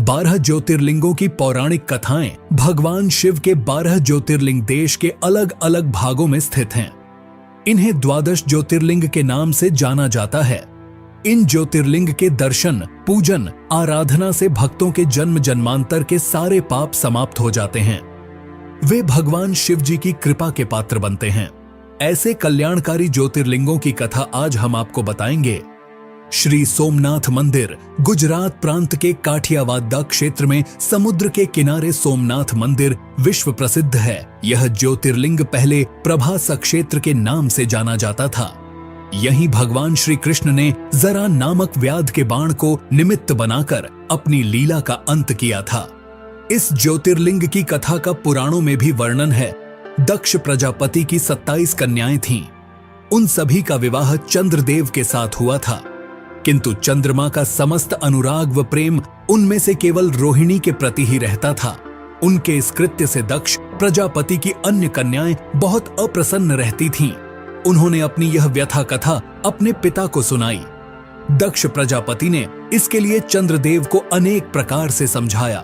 12 ज्योतिर्लिंगों की पौराणिक कथाएं भगवान शिव के 12 ज्योतिर्लिंग देश के अलग अलग भागों में स्थित हैं। इन्हें 12 ज्योतिर्लिंग के नाम से जाना जाता है। इन ज्योतिर्लिंग के दर्शन, पूजन, आराधना से भक्तों के जन्म जन्मांतर के सारे पाप समाप्त हो जाते हैं। वे भगवान शिव जी की कृपा के पात्र बनते हैं। ऐसे कल्याणकारी ज्योतिर्लिंगों की कथा आज हम आपको बताएंगे। श्री सोमनाथ मंदिर गुजरात प्रांत के काठियावाड़ क्षेत्र में समुद्र के किनारे सोमनाथ मंदिर विश्व प्रसिद्ध है। यह ज्योतिर्लिंग पहले प्रभास क्षेत्र के नाम से जाना जाता था। यहीं भगवान श्री कृष्ण ने जरा नामक व्याध के बाण को निमित्त बनाकर अपनी लीला का अंत किया था। इस ज्योतिर्लिंग की कथा का पुराणों में भी वर्णन है। दक्ष प्रजापति की 27 कन्याएं थीं। उन सभी का विवाह चंद्रदेव के साथ हुआ था, किंतु चंद्रमा का समस्त अनुराग व प्रेम उनमें से केवल रोहिणी के प्रति ही रहता था। उनके इस कृत्य से दक्ष प्रजापति की अन्य कन्याएं बहुत अप्रसन्न रहती थीं। उन्होंने अपनी यह व्यथा कथा अपने पिता को सुनाई। दक्ष प्रजापति ने इसके लिए चंद्रदेव को अनेक प्रकार से समझाया,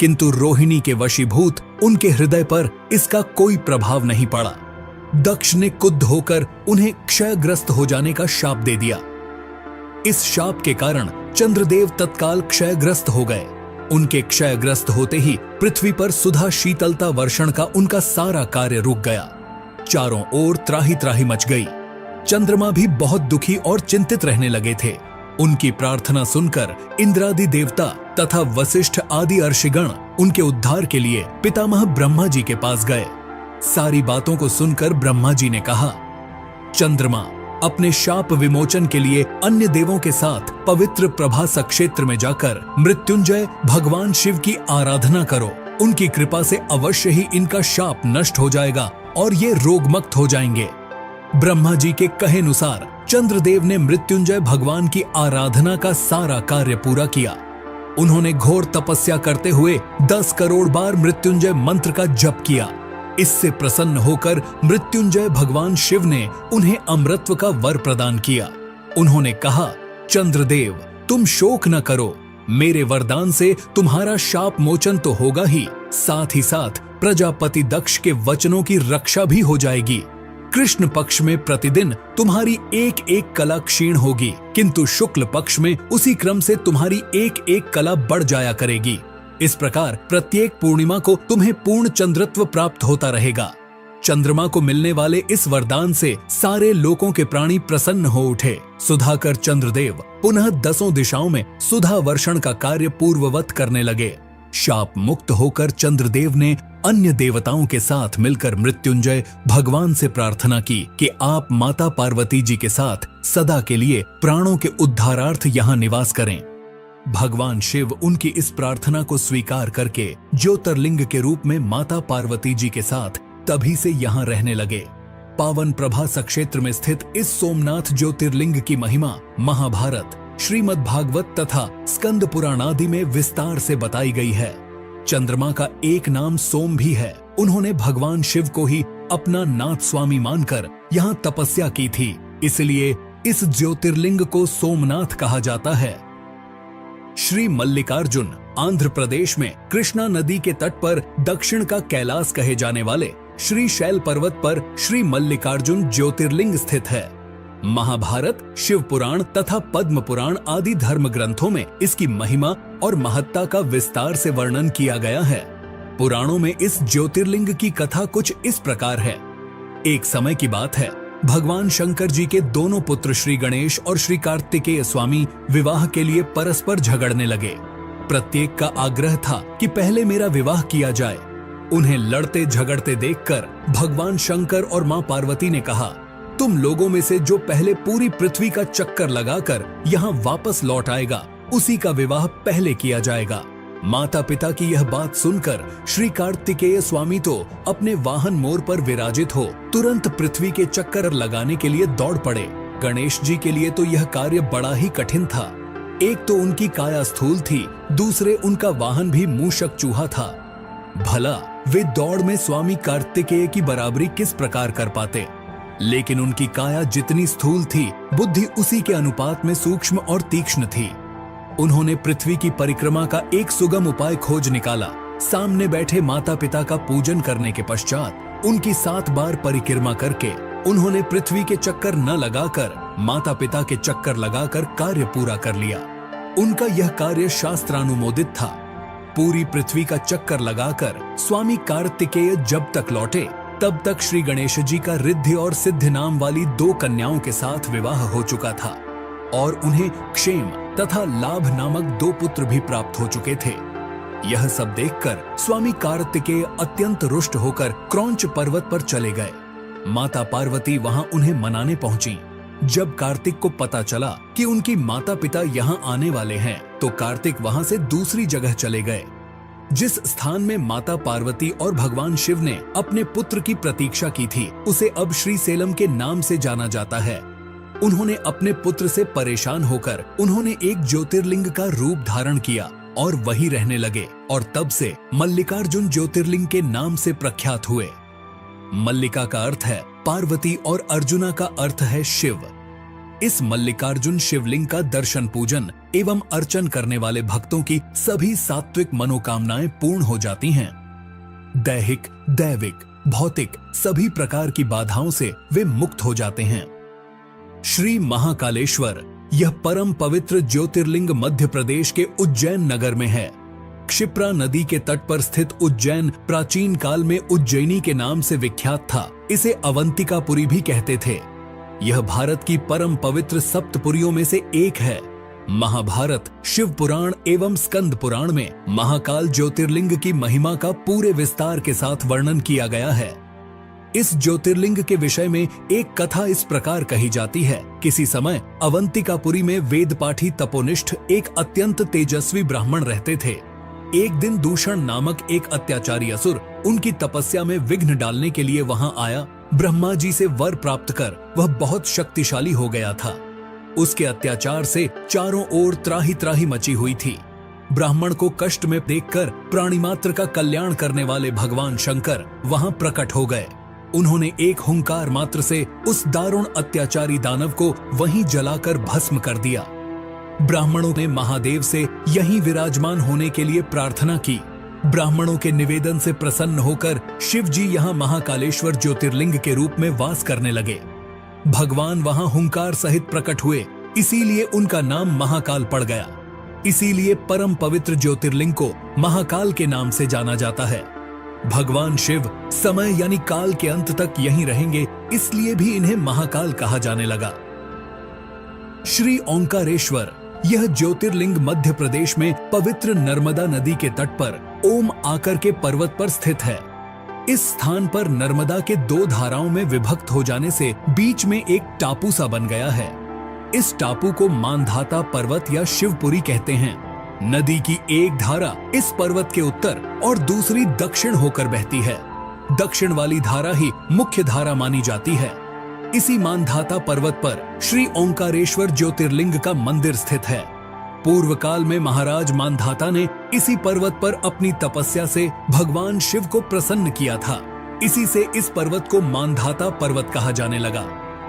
किंतु रोहिणी के वशीभूत उनके हृदय पर इसका कोई प्रभाव नहीं पड़ा। दक्ष ने क्रुद्ध होकर उन्हें क्षयग्रस्त हो जाने का शाप दे दिया। इस शाप के कारण चंद्रदेव तत्काल क्षयग्रस्त हो गए। उनके क्षयग्रस्त होते ही पृथ्वी पर सुधा शीतलता वर्षण का उनका सारा कार्य रुक गया। चारों ओर त्राही त्राही मच गई। चंद्रमा भी बहुत दुखी और चिंतित रहने लगे थे। उनकी प्रार्थना सुनकर इंद्रादि देवता तथा वशिष्ठ आदि अर्षिगण उनके उद्धार के लिए पितामह ब्रह्मा जी के पास गए। सारी बातों को सुनकर ब्रह्मा जी ने कहा, चंद्रमा, अपने शाप विमोचन के लिए अन्य देवों के साथ पवित्र प्रभास क्षेत्र में जाकर मृत्युंजय भगवान शिव की आराधना करो। उनकी कृपा से अवश्य ही इनका शाप नष्ट हो जाएगा और ये रोगमुक्त हो जाएंगे। ब्रह्मा जी के कहे अनुसार चंद्रदेव ने मृत्युंजय भगवान की आराधना का सारा कार्य पूरा किया। उन्होंने घोर तपस्या करते हुए 10 करोड़ बार मृत्युंजय मंत्र का जप किया। इससे प्रसन्न होकर मृत्युंजय भगवान शिव ने उन्हें अमृतत्व का वर प्रदान किया। उन्होंने कहा, चंद्रदेव, तुम शोक न करो। मेरे वरदान से तुम्हारा शाप मोचन तो होगा ही साथ प्रजापति दक्ष के वचनों की रक्षा भी हो जाएगी। कृष्ण पक्ष में प्रतिदिन तुम्हारी एक एक कला क्षीण होगी, किंतु शुक्ल पक्ष में उसी क्रम से तुम्हारी एक एक कला बढ़ जाया करेगी। इस प्रकार प्रत्येक पूर्णिमा को तुम्हें पूर्ण चंद्रत्व प्राप्त होता रहेगा। चंद्रमा को मिलने वाले इस वरदान से सारे लोकों के प्राणी प्रसन्न हो उठे। सुधाकर चंद्रदेव पुनः 10 दिशाओं में सुधा वर्षण का कार्य पूर्ववत करने लगे। शाप मुक्त होकर चंद्रदेव ने अन्य देवताओं के साथ मिलकर मृत्युंजय भगवान से प्रार्थना की कि आप माता पार्वती जी के साथ सदा के लिए प्राणों के उद्धारार्थ यहाँ निवास करें। भगवान शिव उनकी इस प्रार्थना को स्वीकार करके ज्योतिर्लिंग के रूप में माता पार्वती जी के साथ तभी से यहाँ रहने लगे। पावन प्रभास क्षेत्र में स्थित इस सोमनाथ ज्योतिर्लिंग की महिमा महाभारत, श्रीमद् भागवत तथा स्कंद पुराण आदि में विस्तार से बताई गई है। चंद्रमा का एक नाम सोम भी है। उन्होंने भगवान शिव को ही अपना नाथ स्वामी मानकर यहाँ तपस्या की थी, इसलिए इस ज्योतिर्लिंग को सोमनाथ कहा जाता है। श्री मल्लिकार्जुन आंध्र प्रदेश में कृष्णा नदी के तट पर दक्षिण का कैलाश कहे जाने वाले श्री शैल पर्वत पर श्री मल्लिकार्जुन ज्योतिर्लिंग स्थित है। महाभारत, शिव पुराण तथा पद्म पुराण आदि धर्म ग्रंथों में इसकी महिमा और महत्ता का विस्तार से वर्णन किया गया है। पुराणों में इस ज्योतिर्लिंग की कथा कुछ इस प्रकार है। एक समय की बात है, भगवान शंकर जी के दोनों पुत्र श्री गणेश और श्री कार्तिकेय स्वामी विवाह के लिए परस्पर झगड़ने लगे। प्रत्येक का आग्रह था कि पहले मेरा विवाह किया जाए। उन्हें लड़ते झगड़ते देखकर भगवान शंकर और मां पार्वती ने कहा, तुम लोगों में से जो पहले पूरी पृथ्वी का चक्कर लगाकर यहाँ वापस लौट आएगा, उसी का विवाह पहले किया जाएगा। माता पिता की यह बात सुनकर श्री कार्तिकेय स्वामी तो अपने वाहन मोर पर विराजित हो तुरंत पृथ्वी के चक्कर लगाने के लिए दौड़ पड़े। गणेश जी के लिए तो यह कार्य बड़ा ही कठिन था। एक तो उनकी काया स्थूल थी, दूसरे उनका वाहन भी मूषक चूहा था। भला वे दौड़ में स्वामी कार्तिकेय की बराबरी किस प्रकार कर पाते। लेकिन उनकी काया जितनी स्थूल थी, बुद्धि उसी के अनुपात में सूक्ष्म और तीक्ष्ण थी। उन्होंने पृथ्वी की परिक्रमा का एक सुगम उपाय खोज निकाला। सामने बैठे माता पिता का पूजन करने के पश्चात उनकी 7 बार परिक्रमा करके उन्होंने पृथ्वी के चक्कर न लगाकर माता पिता के चक्कर लगाकर कार्य पूरा कर लिया। उनका यह कार्य शास्त्रानुमोदित था। पूरी पृथ्वी का चक्कर लगाकर स्वामी कार्तिकेय जब तक लौटे तब तक श्री गणेश जी का रिद्धि और सिद्धि नाम वाली 2 कन्याओं के साथ विवाह हो चुका था और उन्हें क्षेम तथा लाभ नामक 2 पुत्र भी प्राप्त हो चुके थे। यह सब देखकर स्वामी कार्तिकेय अत्यंत रुष्ट होकर क्रौंच पर्वत पर चले गए। माता पार्वती वहां उन्हें मनाने पहुंची। जब कार्तिक को पता चला कि उनकी माता पिता यहाँ आने वाले हैं, तो कार्तिक वहां से दूसरी जगह चले गए। जिस स्थान में माता पार्वती और भगवान शिव ने अपने पुत्र की प्रतीक्षा की थी, उसे अब श्रीसेलम के नाम से जाना जाता है। उन्होंने अपने पुत्र से परेशान होकर उन्होंने एक ज्योतिर्लिंग का रूप धारण किया और वहीं रहने लगे और तब से मल्लिकार्जुन ज्योतिर्लिंग के नाम से प्रख्यात हुए। मल्लिका का अर्थ है पार्वती और अर्जुना का अर्थ है शिव। इस मल्लिकार्जुन शिवलिंग का दर्शन पूजन एवं अर्चन करने वाले भक्तों की सभी सात्विक मनोकामनाएं पूर्ण हो जाती हैं। दैहिक, दैविक, भौतिक सभी प्रकार की बाधाओं से वे मुक्त हो जाते हैं। श्री महाकालेश्वर यह परम पवित्र ज्योतिर्लिंग मध्य प्रदेश के उज्जैन नगर में है। क्षिप्रा नदी के तट पर स्थित उज्जैन प्राचीन काल में उज्जैनी के नाम से विख्यात था। इसे अवंतिकापुरी भी कहते थे। यह भारत की परम पवित्र सप्तपुरियों में से एक है। महाभारत, शिव पुराण एवं स्कंद पुराण में महाकाल ज्योतिर्लिंग की महिमा का पूरे विस्तार के साथ वर्णन किया गया है। इस ज्योतिर्लिंग के विषय में एक कथा इस प्रकार कही जाती है। किसी समय अवंतिकापुरी में वेदपाठी तपोनिष्ठ एक अत्यंत तेजस्वी ब्राह्मण रहते थे। एक दिन दूषण नामक एक अत्याचारी असुर उनकी तपस्या में विघ्न डालने के लिए वहां आया। ब्रह्मा जी से वर प्राप्त कर वह बहुत शक्तिशाली हो गया था। उसके अत्याचार से चारों ओर त्राही त्राही मची हुई थी। ब्राह्मण को कष्ट में देखकर प्राणी मात्र का कल्याण करने वाले भगवान शंकर वहां प्रकट हो गए। उन्होंने एक हुंकार मात्र से उस दारुण अत्याचारी दानव को वहीं जलाकर भस्म कर दिया। ब्राह्मणों ने महादेव से यहीं विराजमान होने के लिए प्रार्थना की। ब्राह्मणों के निवेदन से प्रसन्न होकर शिव जी यहाँ महाकालेश्वर ज्योतिर्लिंग के रूप में वास करने लगे। भगवान वहां हुंकार सहित प्रकट हुए, इसीलिए उनका नाम महाकाल पड़ गया। इसीलिए परम पवित्र ज्योतिर्लिंग को महाकाल के नाम से जाना जाता है। भगवान शिव समय यानी काल के अंत तक यहीं रहेंगे, इसलिए भी इन्हें महाकाल कहा जाने लगा। श्री ओंकारेश्वर यह ज्योतिर्लिंग मध्य प्रदेश में पवित्र नर्मदा नदी के तट पर ओम आकर के पर्वत पर स्थित है। इस स्थान पर नर्मदा के 2 धाराओं में विभक्त हो जाने से बीच में एक टापू सा बन गया है। इस टापू को मानधाता पर्वत या शिवपुरी कहते हैं। नदी की एक धारा इस पर्वत के उत्तर और दूसरी दक्षिण होकर बहती है। दक्षिण वाली धारा ही मुख्य धारा मानी जाती है। इसी मानधाता पर्वत पर श्री ओंकारेश्वर ज्योतिर्लिंग का मंदिर स्थित है। पूर्व काल में महाराज मानधाता ने इसी पर्वत पर अपनी तपस्या से भगवान शिव को प्रसन्न किया था। इसी से इस पर्वत को मानधाता पर्वत कहा जाने लगा।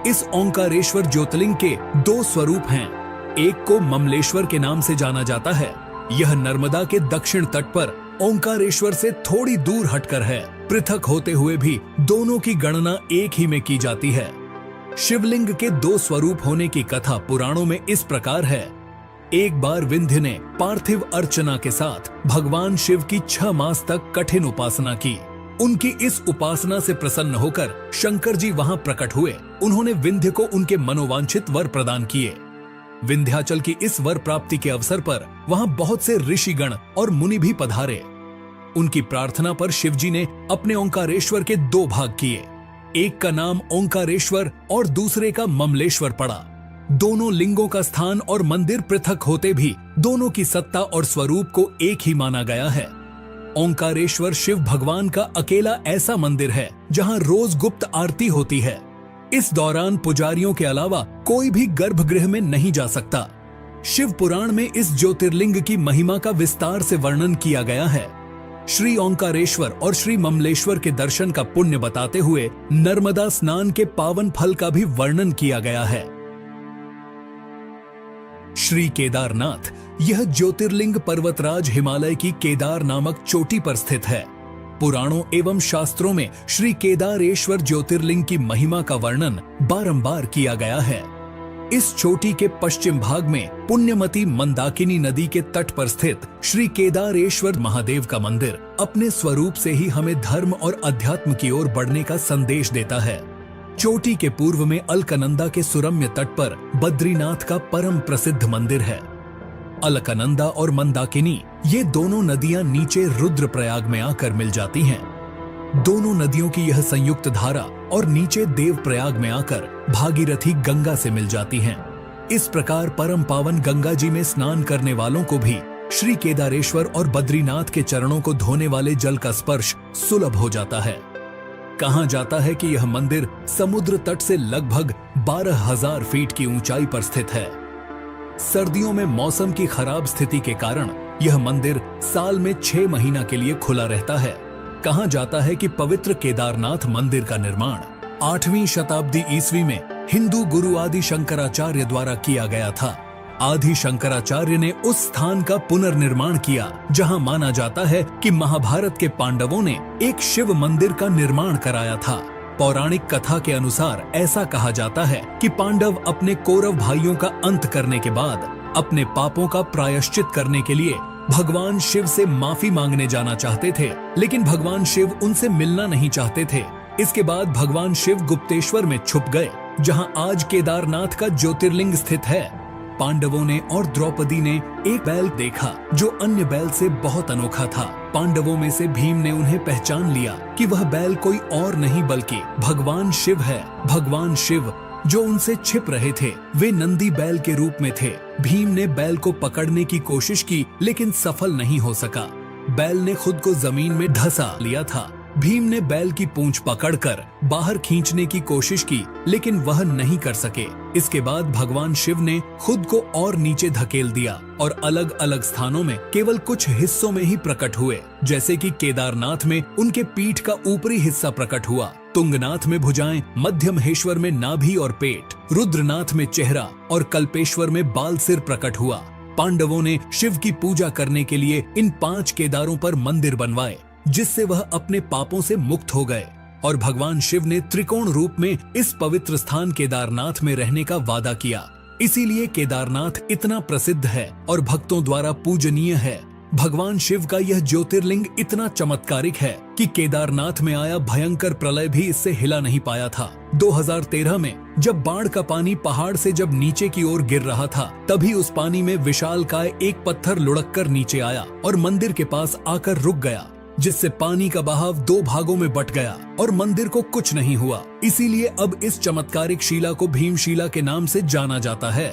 इस ओंकारेश्वर ज्योतिर्लिंग के 2 स्वरूप हैं। एक को ममलेश्वर के नाम से जाना जाता है। यह नर्मदा के दक्षिण तट पर ओंकारेश्वर से थोड़ी दूर हटकर है। पृथक होते हुए भी दोनों की गणना एक ही में की जाती है। शिवलिंग के 2 स्वरूप होने की कथा पुराणों में इस प्रकार है। एक बार विंध्य ने पार्थिव अर्चना के साथ भगवान शिव की 6 मास तक कठिन उपासना की। उनकी इस उपासना से प्रसन्न होकर शंकर जी वहां प्रकट हुए। उन्होंने विंध्य को उनके मनोवांछित वर प्रदान किए। विंध्याचल की इस वर प्राप्ति के अवसर पर वहां बहुत से ऋषिगण और मुनि भी पधारे। उनकी प्रार्थना पर शिवजी ने अपने ओंकारेश्वर के 2 भाग किए। एक का नाम ओंकारेश्वर और दूसरे का ममलेश्वर पड़ा। दोनों लिंगों का स्थान और मंदिर पृथक होते भी दोनों की सत्ता और स्वरूप को एक ही माना गया है। ओंकारेश्वर शिव भगवान का अकेला ऐसा मंदिर है जहां रोज गुप्त आरती होती है। इस दौरान पुजारियों के अलावा कोई भी गर्भगृह में नहीं जा सकता। शिव पुराण में इस ज्योतिर्लिंग की महिमा का विस्तार से वर्णन किया गया है। श्री ओंकारेश्वर और श्री ममलेश्वर के दर्शन का पुण्य बताते हुए नर्मदा स्नान के पावन फल का भी वर्णन किया गया है। श्री केदारनाथ यह ज्योतिर्लिंग पर्वतराज हिमालय की केदार नामक चोटी पर स्थित है। पुराणों एवं शास्त्रों में श्री केदारेश्वर ज्योतिर्लिंग की महिमा का वर्णन बारंबार किया गया है। इस चोटी के पश्चिम भाग में पुण्यमती मंदाकिनी नदी के तट पर स्थित श्री केदारेश्वर महादेव का मंदिर अपने स्वरूप से ही हमें धर्म और अध्यात्म की ओर बढ़ने का संदेश देता है। चोटी के पूर्व में अलकनंदा के सुरम्य तट पर बद्रीनाथ का परम प्रसिद्ध मंदिर है। अलकनंदा और मंदाकिनी ये दोनों नदियां नीचे रुद्रप्रयाग में आकर मिल जाती हैं। दोनों नदियों की यह संयुक्त धारा और नीचे देवप्रयाग में आकर भागीरथी गंगा से मिल जाती हैं। इस प्रकार परम पावन गंगा जी में स्नान करने वालों को भी श्री केदारेश्वर और बद्रीनाथ के चरणों को धोने वाले जल का स्पर्श सुलभ हो जाता है। कहा जाता है कि यह मंदिर समुद्र तट से लगभग 12,000 फीट की ऊंचाई पर स्थित है। सर्दियों में मौसम की खराब स्थिति के कारण यह मंदिर साल में 6 महीना के लिए खुला रहता है। कहा जाता है कि पवित्र केदारनाथ मंदिर का निर्माण 8वीं शताब्दी ईस्वी में हिंदू गुरु आदि शंकराचार्य द्वारा किया गया था। आदि शंकराचार्य ने उस स्थान का पुनर्निर्माण किया जहां माना जाता है कि महाभारत के पांडवों ने एक शिव मंदिर का निर्माण कराया था। पौराणिक कथा के अनुसार ऐसा कहा जाता है कि पांडव अपने कौरव भाइयों का अंत करने के बाद अपने पापों का प्रायश्चित करने के लिए भगवान शिव से माफी मांगने जाना चाहते थे, लेकिन भगवान शिव उनसे मिलना नहीं चाहते थे। इसके बाद भगवान शिव गुप्तेश्वर में छुप गए, जहां आज केदारनाथ का ज्योतिर्लिंग स्थित है। पांडवों ने और द्रौपदी ने एक बैल देखा जो अन्य बैल से बहुत अनोखा था। पांडवों में से भीम ने उन्हें पहचान लिया कि वह बैल कोई और नहीं बल्कि भगवान शिव है। भगवान शिव जो उनसे छिप रहे थे वे नंदी बैल के रूप में थे। भीम ने बैल को पकड़ने की कोशिश की लेकिन सफल नहीं हो सका। बैल ने खुद को जमीन में धंसा लिया था। भीम ने बैल की पूंछ पकड़कर बाहर खींचने की कोशिश की लेकिन वह नहीं कर सके। इसके बाद भगवान शिव ने खुद को और नीचे धकेल दिया और अलग अलग स्थानों में केवल कुछ हिस्सों में ही प्रकट हुए। जैसे कि केदारनाथ में उनके पीठ का ऊपरी हिस्सा प्रकट हुआ, तुंगनाथ में भुजाएं, मध्यमहेश्वर में नाभि और पेट, रुद्रनाथ में चेहरा और कल्पेश्वर में बाल सिर प्रकट हुआ। पांडवों ने शिव की पूजा करने के लिए इन 5 केदारों पर मंदिर बनवाए, जिससे वह अपने पापों से मुक्त हो गए और भगवान शिव ने त्रिकोण रूप में इस पवित्र स्थान केदारनाथ में रहने का वादा किया। इसीलिए केदारनाथ इतना प्रसिद्ध है और भक्तों द्वारा पूजनीय है। भगवान शिव का यह ज्योतिर्लिंग इतना चमत्कारिक है कि केदारनाथ में आया भयंकर प्रलय भी इससे हिला नहीं पाया था। 2013 में जब बाढ़ का पानी पहाड़ से जब नीचे की ओर गिर रहा था, तभी उस पानी में विशालकाय एक पत्थर लुढ़क कर नीचे आया और मंदिर के पास आकर रुक गया, जिससे पानी का बहाव 2 भागों में बट गया और मंदिर को कुछ नहीं हुआ। इसीलिए अब इस चमत्कारिक शिला को भीमशिला के नाम से जाना जाता है।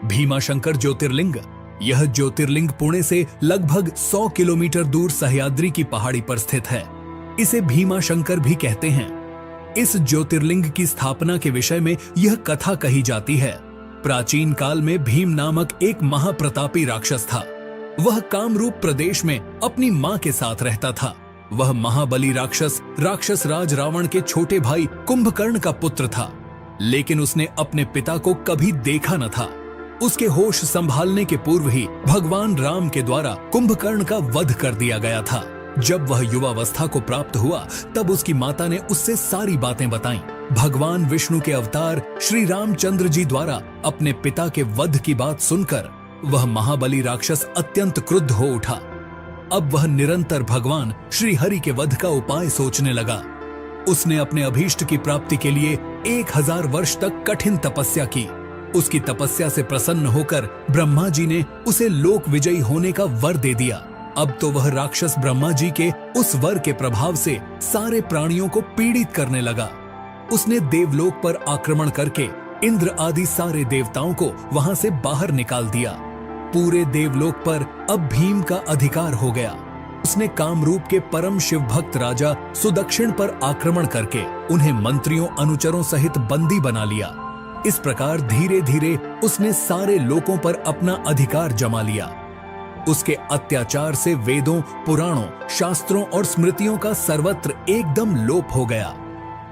भीमाशंकर ज्योतिर्लिंग। यह ज्योतिर्लिंग पुणे से लगभग 100 किलोमीटर दूर सह्याद्री की पहाड़ी पर स्थित है। इसे भीमाशंकर भी कहते हैं। इस ज्योतिर्लिंग की स्थापना के विषय में यह कथा कही जाती है। प्राचीन काल में भीम नामक एक महाप्रतापी राक्षस था। वह कामरूप प्रदेश में अपनी मां के साथ रहता था। वह महाबली राक्षस राज रावण के छोटे भाई कुंभकर्ण का पुत्र था, लेकिन उसने अपने पिता को कभी देखा न था। उसके होश संभालने के पूर्व ही भगवान राम के द्वारा कुंभकर्ण का वध कर दिया गया था। जब वह युवावस्था को प्राप्त हुआ तब उसकी माता ने उससे सारी बातें बताईं। भगवान विष्णु के अवतार श्री रामचंद्र जी द्वारा अपने पिता के वध की बात सुनकर वह महाबली राक्षस अत्यंत क्रुद्ध हो उठा। अब वह निरंतर भगवान श्री हरि के वध का उपाय सोचने लगा। उसने अपने अभीष्ट की प्राप्ति के लिए 1000 वर्ष तक कठिन तपस्या की। उसकी तपस्या से प्रसन्न होकर ब्रह्मा जी ने उसे लोक विजयी होने का वर दे दिया। अब तो वह राक्षस ब्रह्मा जी के उस वर के प्रभाव से सारे प्राणियों को पीड़ित करने लगा। उसने देवलोक पर आक्रमण करके इंद्र आदि सारे देवताओं को वहां से बाहर निकाल दिया। पूरे देवलोक पर अब भीम का अधिकार हो गया। उसने कामरूप के परम शिव भक्त राजा सुदक्षिण पर आक्रमण करके उन्हें मंत्रियों अनुचरों सहित बंदी बना लिया। इस प्रकार धीरे धीरे उसने सारे लोकों पर अपना अधिकार जमा लिया। उसके अत्याचार से वेदों, पुराणों, शास्त्रों और स्मृतियों का सर्वत्र एकदम लोप हो गया।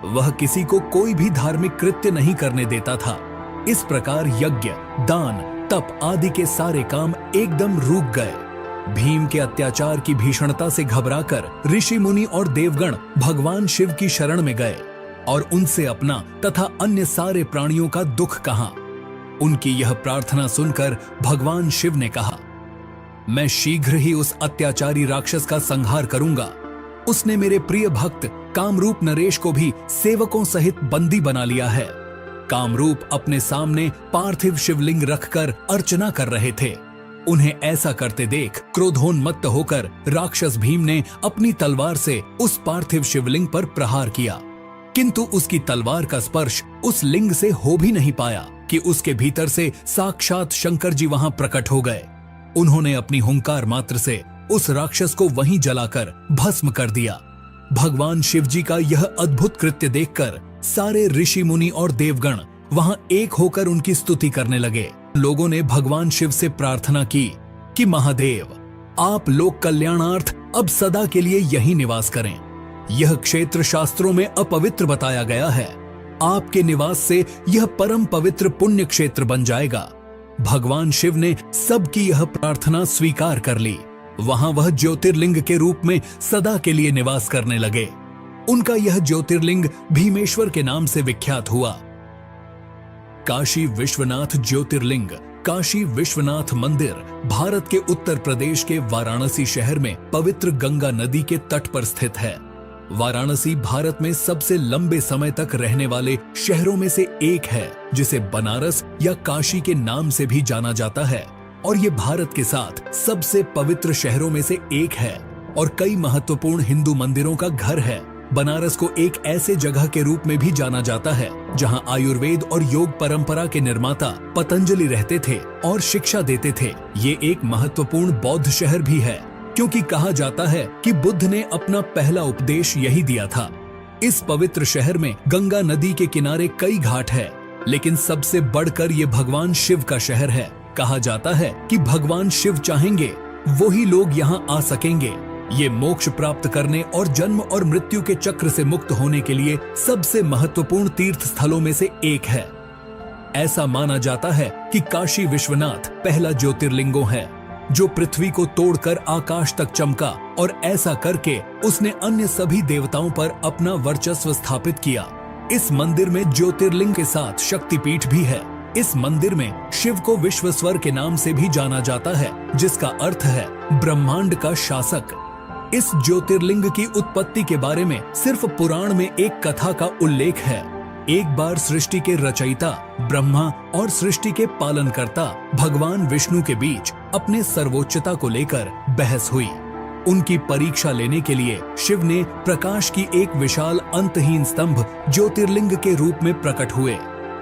वह किसी को कोई भी धार्मिक कृत्य नहीं करने देता था। इस प्रकार यज्ञ, दान, तप आदि के सारे काम एकदम रुक गए। भीम के अत्याचार की भीषणता से घबराकर ऋषि मुनि और देवगण भगवान शिव की शरण में गए और उनसे अपना तथा अन्य सारे प्राणियों का दुख कहा। उनकी यह प्रार्थना सुनकर भगवान शिव ने कहा, मैं शीघ्र ही उस अत्याचारी राक्षस का संहार करूंगा। उसने मेरे प्रिय भक्त कामरूप नरेश को भी सेवकों सहित बंदी बना लिया है। कामरूप अपने सामने पार्थिव शिवलिंग रखकर अर्चना कर रहे थे। उन्हें ऐसा करते देख क्रोधोन्मत्त होकर राक्षस भीम ने अपनी तलवार से उस पार्थिव शिवलिंग पर प्रहार किया, किंतु उसकी तलवार का स्पर्श उस लिंग से हो भी नहीं पाया कि उसके भीतर से साक्षात शंकर जी वहां प्रकट हो गए। उन्होंने अपनी हुंकार मात्र से उस राक्षस को वहीं जलाकर भस्म कर दिया। भगवान शिव जी का यह अद्भुत कृत्य देखकर सारे ऋषि मुनि और देवगण वहां एक होकर उनकी स्तुति करने लगे। लोगों ने भगवान शिव से प्रार्थना की कि महादेव, आप लोक कल्याणार्थ अब सदा के लिए यहीं निवास करें। यह क्षेत्र शास्त्रों में अपवित्र बताया गया है। आपके निवास से यह परम पवित्र पुण्य क्षेत्र बन जाएगा। भगवान शिव ने सबकी यह प्रार्थना स्वीकार कर ली। वहां वह ज्योतिर्लिंग के रूप में सदा के लिए निवास करने लगे। उनका यह ज्योतिर्लिंग भीमेश्वर के नाम से विख्यात हुआ। काशी विश्वनाथ ज्योतिर्लिंग, काशी विश्वनाथ मंदिर भारत के उत्तर प्रदेश के वाराणसी शहर में पवित्र गंगा नदी के तट पर स्थित है। वाराणसी भारत में सबसे लंबे समय तक रहने वाले शहरों में से एक है, जिसे बनारस या काशी के नाम से भी जाना जाता है, और ये भारत के साथ सबसे पवित्र शहरों में से एक है और कई महत्वपूर्ण हिंदू मंदिरों का घर है। बनारस को एक ऐसे जगह के रूप में भी जाना जाता है जहां आयुर्वेद और योग परंपरा के निर्माता पतंजलि रहते थे और शिक्षा देते थे। ये एक महत्वपूर्ण बौद्ध शहर भी है, क्योंकि कहा जाता है कि बुद्ध ने अपना पहला उपदेश यही दिया था। इस पवित्र शहर में गंगा नदी के किनारे कई घाट है, लेकिन सबसे बढ़कर ये भगवान शिव का शहर है। कहा जाता है कि भगवान शिव चाहेंगे वही लोग यहाँ आ सकेंगे। ये मोक्ष प्राप्त करने और जन्म और मृत्यु के चक्र से मुक्त होने के लिए सबसे महत्वपूर्ण तीर्थ स्थलों में से एक है। ऐसा माना जाता है कि काशी विश्वनाथ पहला ज्योतिर्लिंगो है जो पृथ्वी को तोड़कर आकाश तक चमका, और ऐसा करके उसने अन्य सभी देवताओं पर अपना वर्चस्व स्थापित किया। इस मंदिर में ज्योतिर्लिंग के साथ शक्तिपीठ भी है। इस मंदिर में शिव को विश्वेश्वर के नाम से भी जाना जाता है, जिसका अर्थ है ब्रह्मांड का शासक। इस ज्योतिर्लिंग की उत्पत्ति के बारे में सिर्फ पुराण में एक कथा का उल्लेख है। एक बार सृष्टि के रचयिता ब्रह्मा और सृष्टि के पालनकर्ता भगवान विष्णु के बीच अपने सर्वोच्चता को लेकर बहस हुई। उनकी परीक्षा लेने के लिए शिव ने प्रकाश की एक विशाल अंतहीन स्तंभ ज्योतिर्लिंग के रूप में प्रकट हुए।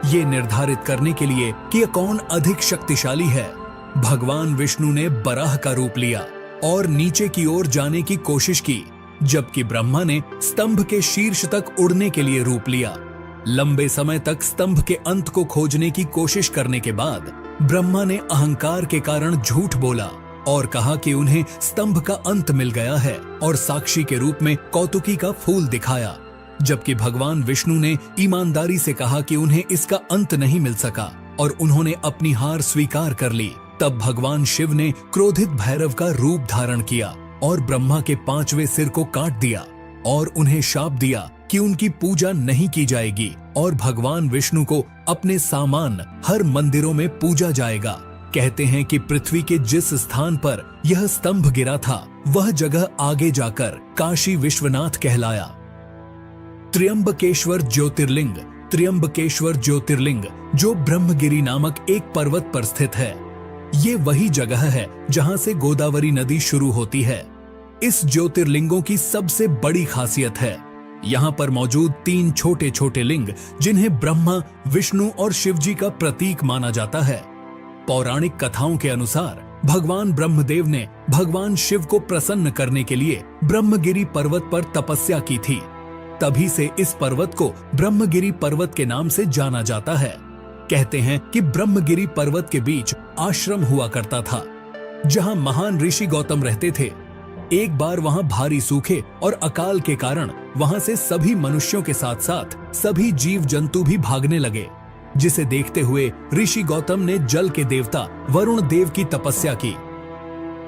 ये निर्धारित करने के लिए कि कौन अधिक शक्तिशाली है, भगवान विष्णु ने बराह का रूप लिया और नीचे की ओर जाने की कोशिश की, जबकि ब्रह्मा ने स्तंभ के शीर्ष तक उड़ने के लिए रूप लिया। लंबे समय तक स्तंभ के अंत को खोजने की कोशिश करने के बाद ब्रह्मा ने अहंकार के कारण झूठ बोला और कहा कि उन्हें स्तंभ का अंत मिल गया है, और साक्षी के रूप में कौतुकी का फूल दिखाया, जबकि भगवान विष्णु ने ईमानदारी से कहा कि उन्हें इसका अंत नहीं मिल सका और उन्होंने अपनी हार स्वीकार कर ली। तब भगवान शिव ने क्रोधित भैरव का रूप धारण किया और ब्रह्मा के 5वें सिर को काट दिया और उन्हें शाप दिया कि उनकी पूजा नहीं की जाएगी और भगवान विष्णु को अपने सामान हर मंदिरों में पूजा जाएगा। कहते हैं कि पृथ्वी के जिस स्थान पर यह स्तंभ गिरा था, वह जगह आगे जाकर काशी विश्वनाथ कहलाया। त्र्यंबकेश्वर ज्योतिर्लिंग, त्र्यंबकेश्वर ज्योतिर्लिंग जो ब्रह्मगिरी नामक एक पर्वत पर स्थित है। ये वही जगह है जहां से गोदावरी नदी शुरू होती है। इस ज्योतिर्लिंगों की सबसे बड़ी खासियत है यहाँ पर मौजूद 3 छोटे छोटे लिंग, जिन्हें ब्रह्मा, विष्णु और शिव जी का प्रतीक माना जाता है। पौराणिक कथाओं के अनुसार भगवान ब्रह्मदेव ने भगवान शिव को प्रसन्न करने के लिए ब्रह्मगिरी पर्वत पर तपस्या की थी। तभी से इस पर्वत को ब्रह्मगिरी पर्वत के नाम से जाना जाता है। कहते हैं कि ब्रह्मगिरी पर्वत के बीच आश्रम हुआ करता था, जहां महान ऋषि गौतम रहते थे। एक बार वहां भारी सूखे और अकाल के कारण वहां से सभी मनुष्यों के साथ साथ सभी जीव जंतु भी भागने लगे। जिसे देखते हुए ऋषि गौतम ने जल के देवता वरुण देव की तपस्या की।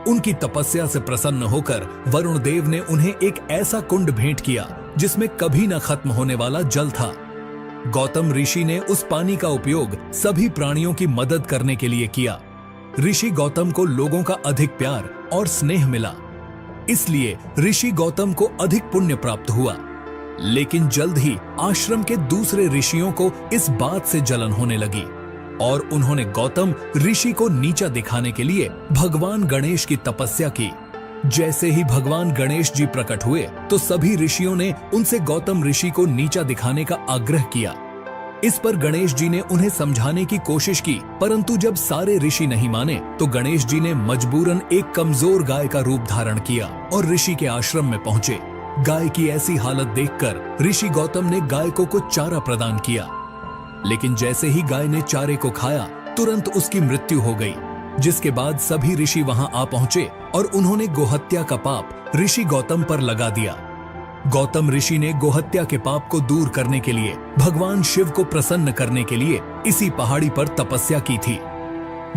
उनकी तपस्या से प्रसन्न होकर वरुण देव ने उन्हें एक ऐसा कुंड भेंट किया जिसमें कभी न खत्म होने वाला जल था। गौतम ऋषि ने उस पानी का उपयोग सभी प्राणियों की मदद करने के लिए किया। ऋषि गौतम को लोगों का अधिक प्यार और स्नेह मिला, इसलिए ऋषि गौतम को अधिक पुण्य प्राप्त हुआ। लेकिन जल्द ही आश्रम के दूसरे ऋषियों को इस बात से जलन होने लगी और उन्होंने गौतम ऋषि को नीचा दिखाने के लिए भगवान गणेश की तपस्या की। जैसे ही भगवान गणेश जी प्रकट हुए तो सभी ऋषियों ने उनसे गौतम ऋषि को नीचा दिखाने का आग्रह किया। इस पर गणेश जी ने उन्हें समझाने की कोशिश की, परंतु जब सारे ऋषि नहीं माने तो गणेश जी ने मजबूरन एक कमजोर गाय का रूप धारण किया और ऋषि के आश्रम में पहुंचे। गाय की ऐसी हालत देखकर ऋषि गौतम ने गाय को कुछ चारा प्रदान किया, लेकिन जैसे ही गाय ने चारे को खाया तुरंत उसकी मृत्यु हो गई। जिसके बाद सभी ऋषि वहां आ पहुंचे और उन्होंने गोहत्या का पाप ऋषि गौतम पर लगा दिया। गौतम ऋषि ने गोहत्या के पाप को दूर करने के लिए भगवान शिव को प्रसन्न करने के लिए इसी पहाड़ी पर तपस्या की थी।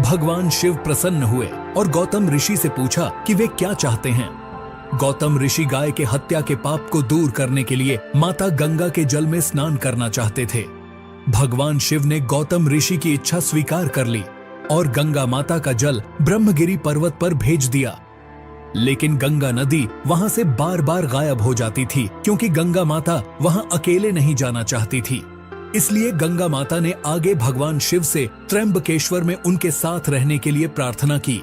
भगवान शिव प्रसन्न हुए और गौतम ऋषि से पूछा कि वे क्या चाहते हैं। गौतम ऋषि गाय के हत्या के पाप को दूर करने के लिए माता गंगा के जल में स्नान करना चाहते थे। भगवान शिव ने गौतम ऋषि की इच्छा स्वीकार कर ली और गंगा माता का जल ब्रह्मगिरी पर्वत पर भेज दिया। लेकिन गंगा नदी वहां से बार बार गायब हो जाती थी, क्योंकि गंगा माता वहां अकेले नहीं जाना चाहती थी। इसलिए गंगा माता ने आगे भगवान शिव से त्र्यंबकेश्वर में उनके साथ रहने के लिए प्रार्थना की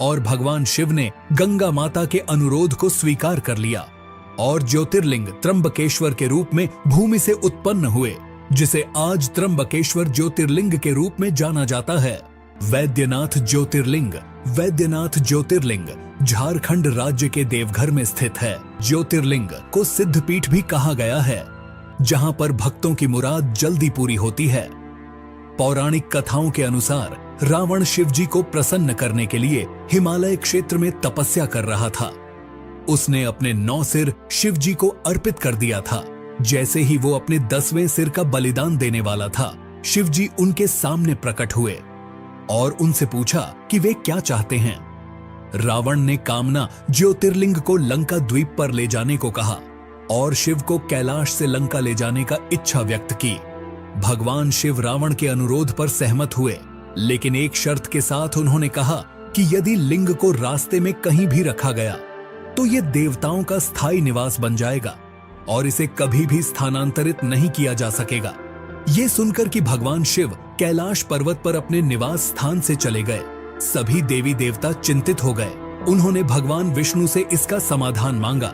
और भगवान शिव ने गंगा माता के अनुरोध को स्वीकार कर लिया और ज्योतिर्लिंग त्र्यंबकेश्वर के रूप में भूमि से उत्पन्न हुए, जिसे आज त्र्यंबकेश्वर ज्योतिर्लिंग के रूप में जाना जाता है। वैद्यनाथ ज्योतिर्लिंग। वैद्यनाथ ज्योतिर्लिंग झारखंड राज्य के देवघर में स्थित है। ज्योतिर्लिंग को सिद्धपीठ भी कहा गया है, जहां पर भक्तों की मुराद जल्दी पूरी होती है। पौराणिक कथाओं के अनुसार रावण शिव जी को प्रसन्न करने के लिए हिमालय क्षेत्र में तपस्या कर रहा था। उसने अपने 9 सिर शिव जी को अर्पित कर दिया था। जैसे ही वो अपने 10वें सिर का बलिदान देने वाला था, शिव जी उनके सामने प्रकट हुए और उनसे पूछा कि वे क्या चाहते हैं। रावण ने कामना ज्योतिर्लिंग को लंका द्वीप पर ले जाने को कहा और शिव को कैलाश से लंका ले जाने का इच्छा व्यक्त की। भगवान शिव रावण के अनुरोध पर सहमत हुए, लेकिन एक शर्त के साथ उन्होंने कहा कि यदि लिंग को रास्ते में कहीं भी रखा गया तो ये देवताओं का स्थायी निवास बन जाएगा और इसे कभी भी स्थानांतरित नहीं किया जा सकेगा। ये सुनकर कि भगवान शिव कैलाश पर्वत पर अपने निवास स्थान से चले गए, सभी देवी देवता चिंतित हो गए। उन्होंने भगवान विष्णु से इसका समाधान मांगा।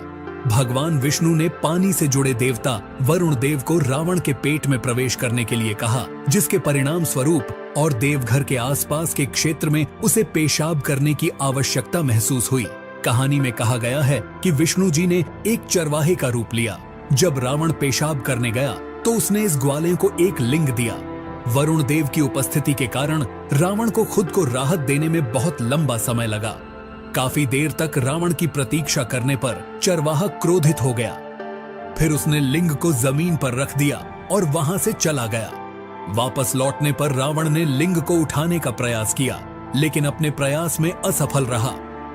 भगवान विष्णु ने पानी से जुड़े देवता वरुण देव को रावण के पेट में प्रवेश करने के लिए कहा, जिसके परिणाम स्वरूप और देवघर के आसपास के क्षेत्र में उसे पेशाब करने की आवश्यकता महसूस हुई। कहानी में कहा गया है कि विष्णु जी ने एक चरवाहे का रूप लिया। जब रावण पेशाब करने गया तो उसने इस ग्वाले को एक लिंग दिया। वरुण देव की उपस्थिति के कारण रावण को खुद को राहत देने में बहुत लंबा समय लगा। काफी देर तक रावण की प्रतीक्षा करने पर चरवाहा क्रोधित हो गया। फिर उसने लिंग को जमीन पर रख दिया और वहां से चला गया। वापस लौटने पर रावण ने लिंग को उठाने का प्रयास किया, लेकिन अपने प्रयास में असफल रहा।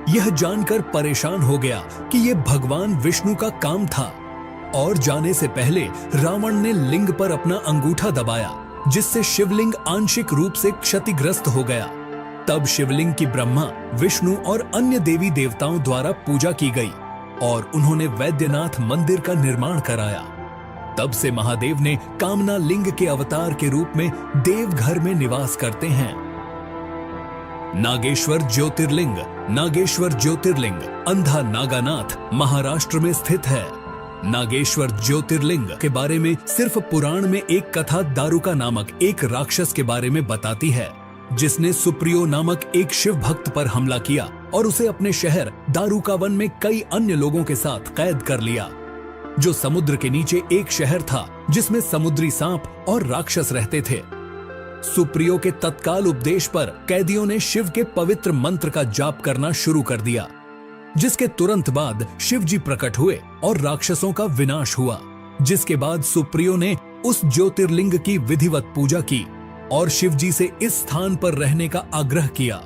यह जानकर परेशान हो गया कि यह भगवान विष्णु का काम था और जाने से पहले रावण ने लिंग पर अपना अंगूठा दबाया, जिससे शिवलिंग आंशिक रूप से क्षतिग्रस्त हो गया। तब शिवलिंग की ब्रह्मा, विष्णु और अन्य देवी देवताओं द्वारा पूजा की गई और उन्होंने वैद्यनाथ मंदिर का निर्माण कराया। तब से महादेव ने कामना लिंग के अवतार के रूप में देवघर में निवास करते हैं। नागेश्वर ज्योतिर्लिंग। नागेश्वर ज्योतिर्लिंग अंधा नागानाथ महाराष्ट्र में स्थित है। नागेश्वर ज्योतिर्लिंग के बारे में सिर्फ पुराण में एक कथा दारुका नामक एक राक्षस के बारे में बताती है, जिसने सुप्रियो नामक एक शिव भक्त पर हमला किया और उसे अपने शहर दारुकावन में कई अन्य लोगों के साथ कैद कर लिया, जो समुद्र के नीचे एक शहर था जिसमें समुद्री सांप और राक्षस रहते थे। सुप्रियो के तत्काल उपदेश पर कैदियों ने शिव के पवित्र मंत्र का जाप करना शुरू कर दिया, जिसके तुरंत बाद शिव जी प्रकट हुए और राक्षसों का विनाश हुआ। जिसके बाद सुप्रियो ने उस ज्योतिर्लिंग की विधिवत पूजा की और शिवजी से इस स्थान पर रहने का आग्रह किया,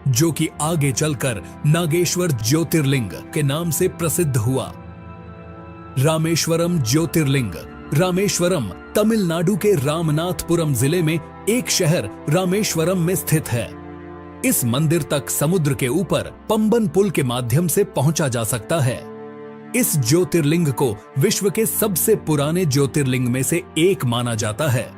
जो कि आगे चलकर नागेश्वर ज्योतिर्लिंग के नाम से प्रसिद्ध हुआ। रामेश्वरम ज्योतिर्लिंग। रामेश्वरम तमिलनाडु के रामनाथपुरम जिले में एक शहर रामेश्वरम में स्थित है। इस मंदिर तक समुद्र के ऊपर पंबन पुल के माध्यम से पहुंचा जा सकता है। इस ज्योतिर्लिंग को विश्व के सबसे पुराने ज्योतिर्लिंग में से एक माना जाता है।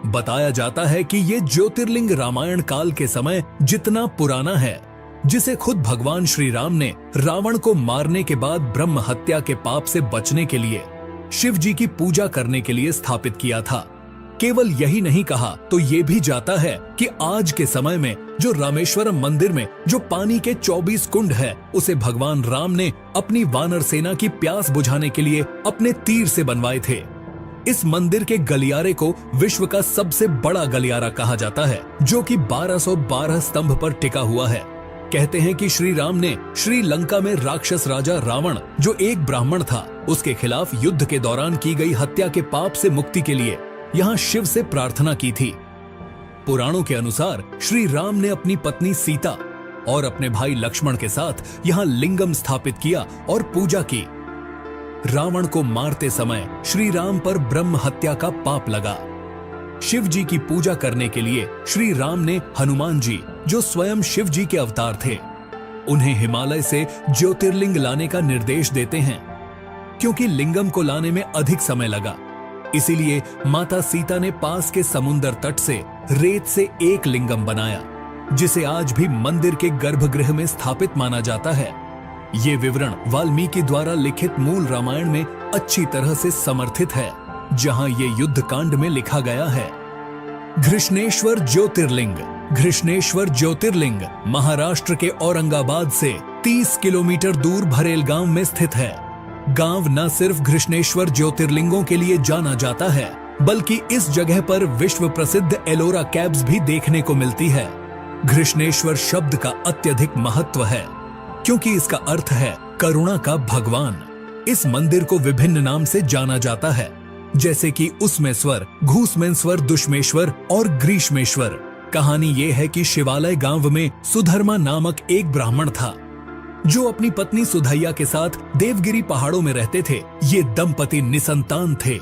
बताया जाता है कि ये ज्योतिर्लिंग रामायण काल के समय जितना पुराना है, जिसे खुद भगवान श्री राम ने रावण को मारने के बाद ब्रह्म हत्या के पाप से बचने के लिए शिव जी की पूजा करने के लिए स्थापित किया था। केवल यही नहीं कहा तो ये भी जाता है कि आज के समय में जो रामेश्वरम मंदिर में जो पानी के 24 कुंड है, उसे भगवान राम ने अपनी वानर सेना की प्यास बुझाने के लिए अपने तीर से बनवाए थे। इस मंदिर के गलियारे को विश्व का सबसे बड़ा गलियारा कहा जाता है, जो कि 1212 स्तंभ पर टिका हुआ है। कहते हैं कि श्री राम ने श्रीलंका में राक्षस राजा रावण, जो एक ब्राह्मण था, उसके खिलाफ युद्ध के दौरान की गई हत्या के पाप से मुक्ति के लिए यहाँ शिव से प्रार्थना की थी। पुराणों के अनुसार श्री राम ने अपनी पत्नी सीता और अपने भाई लक्ष्मण के साथ यहाँ लिंगम स्थापित किया और पूजा की। रावण को मारते समय श्री राम पर ब्रह्म हत्या का पाप लगा। शिव जी की पूजा करने के लिए श्री राम ने हनुमान जी, जो स्वयं शिव जी के अवतार थे, उन्हें हिमालय से ज्योतिर्लिंग लाने का निर्देश देते हैं। क्योंकि लिंगम को लाने में अधिक समय लगा, इसीलिए माता सीता ने पास के समुद्र तट से रेत से एक लिंगम बनाया, जिसे आज भी मंदिर के गर्भगृह में स्थापित माना जाता है। ये विवरण वाल्मीकि द्वारा लिखित मूल रामायण में अच्छी तरह से समर्थित है, जहां ये युद्ध कांड में लिखा गया है। घृष्णेश्वर ज्योतिर्लिंग। घृष्णेश्वर ज्योतिर्लिंग महाराष्ट्र के औरंगाबाद से 30 किलोमीटर दूर भरेल गांव में स्थित है। गांव न सिर्फ घृष्णेश्वर ज्योतिर्लिंगों के लिए जाना जाता है, बल्कि इस जगह पर विश्व प्रसिद्ध एलोरा कैव्स भी देखने को मिलती है। घृष्णेश्वर शब्द का अत्यधिक महत्व है, क्योंकि इसका अर्थ है करुणा का भगवान। इस मंदिर को विभिन्न नाम से जाना जाता है, जैसे कि उसमेश्वर, घूसमेश्वर, दुष्मेश्वर और ग्रीष्मेश्वर। कहानी ये है कि शिवालय गांव में सुधर्मा नामक एक ब्राह्मण था, जो अपनी पत्नी सुधैया के साथ देवगिरी पहाड़ों में रहते थे। ये दंपति निसंतान थे,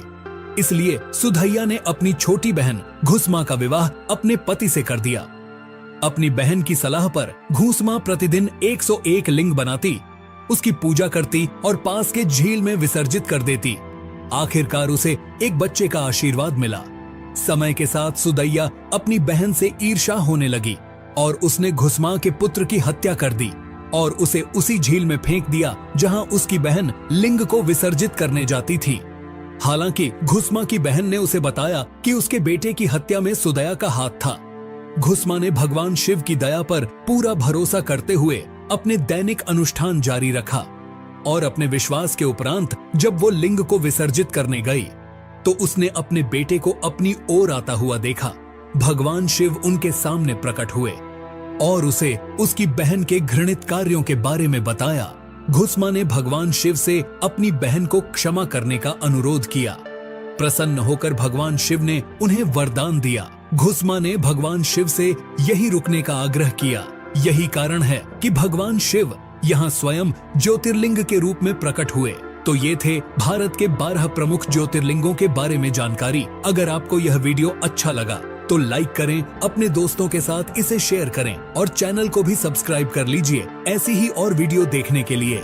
इसलिए सुधैया ने अपनी छोटी बहन घुसमा का विवाह अपने पति से कर दिया। अपनी बहन की सलाह पर घुसमा प्रतिदिन 101 लिंग बनाती, उसकी पूजा करती और पास के झील में विसर्जित कर देती। आखिरकार उसे एक बच्चे का आशीर्वाद मिला। समय के साथ सुधैया अपनी बहन से ईर्ष्या होने लगी और उसने घुसमा के पुत्र की हत्या कर दी और उसे उसी झील में फेंक दिया जहां उसकी बहन लिंग को विसर्जित करने जाती थी। हालांकि घुसमा की बहन ने उसे बताया कि उसके बेटे की हत्या में सुधैया का हाथ था। घुसमा ने भगवान शिव की दया पर पूरा भरोसा करते हुए अपने दैनिक अनुष्ठान जारी रखा और अपने विश्वास के उपरांत जब वो लिंग को विसर्जित करने गई, तो उसने अपने बेटे को अपनी ओर आता हुआ देखा। भगवान शिव उनके सामने प्रकट हुए और उसे उसकी बहन के घृणित कार्यों के बारे में बताया। घुसमा ने भगवान शिव से अपनी बहन को क्षमा करने का अनुरोध किया। प्रसन्न होकर भगवान शिव ने उन्हें वरदान दिया। घुसमा ने भगवान शिव से यही रुकने का आग्रह किया। यही कारण है कि भगवान शिव यहाँ स्वयं ज्योतिर्लिंग के रूप में प्रकट हुए। तो ये थे भारत के 12 प्रमुख ज्योतिर्लिंगों के बारे में जानकारी। अगर आपको यह वीडियो अच्छा लगा तो लाइक करें, अपने दोस्तों के साथ इसे शेयर करें और चैनल को भी सब्सक्राइब कर लीजिए ऐसी ही और वीडियो देखने के लिए।